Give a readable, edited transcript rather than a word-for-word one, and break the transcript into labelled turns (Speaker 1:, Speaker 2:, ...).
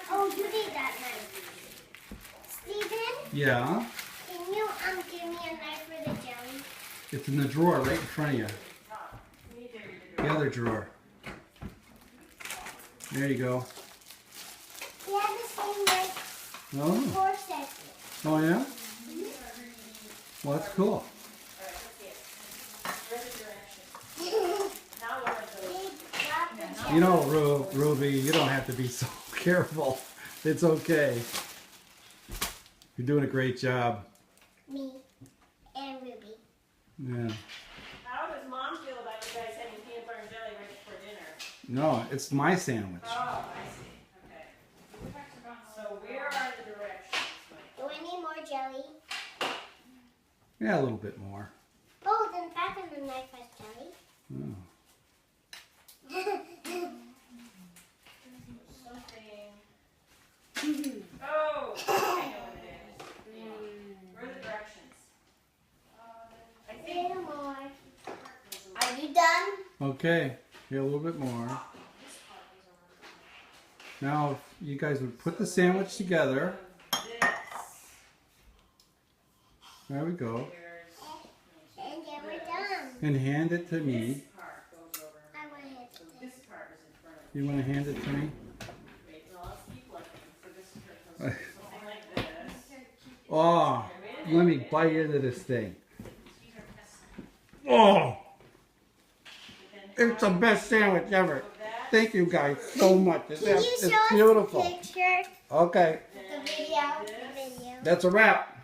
Speaker 1: Oh, you need that knife. Steven?
Speaker 2: Yeah?
Speaker 1: Can you give me a knife for the jelly?
Speaker 2: It's in the drawer right in front of you. The other drawer. There you go.
Speaker 1: We have the same knife
Speaker 2: Oh,
Speaker 1: for seconds.
Speaker 2: oh yeah? Well, that's cool. You know, Ruby, you don't have to be so careful. It's okay. You're doing a great job.
Speaker 1: Me and Ruby.
Speaker 2: Yeah.
Speaker 3: How does Mom feel about you guys having peanut butter and jelly right before dinner?
Speaker 2: No, it's my sandwich.
Speaker 3: Oh, I see. Okay. So where are the directions?
Speaker 1: Do I need more jelly?
Speaker 2: Yeah, a little bit more.
Speaker 1: Oh, then back in the knife has jelly.
Speaker 2: Oh.
Speaker 3: Something. Oh, I know what it is. Where are the directions? I think.
Speaker 1: Little more. Are you done?
Speaker 2: Okay, here a little bit more. Now, if you guys would put the sandwich together. There we go.
Speaker 1: And then we're done.
Speaker 2: And hand it to me.
Speaker 1: I want it to
Speaker 3: This part is in front of me.
Speaker 2: You want to hand it to me?
Speaker 3: Wait, no, let's keep looking. So this part goes something like this.
Speaker 2: Oh, let me bite into this thing. Oh, it's the best sandwich ever. Thank you guys so much. It's
Speaker 1: Can you show us
Speaker 2: beautiful.
Speaker 1: the picture?
Speaker 2: Okay,
Speaker 1: The video? The video.
Speaker 2: that's a wrap.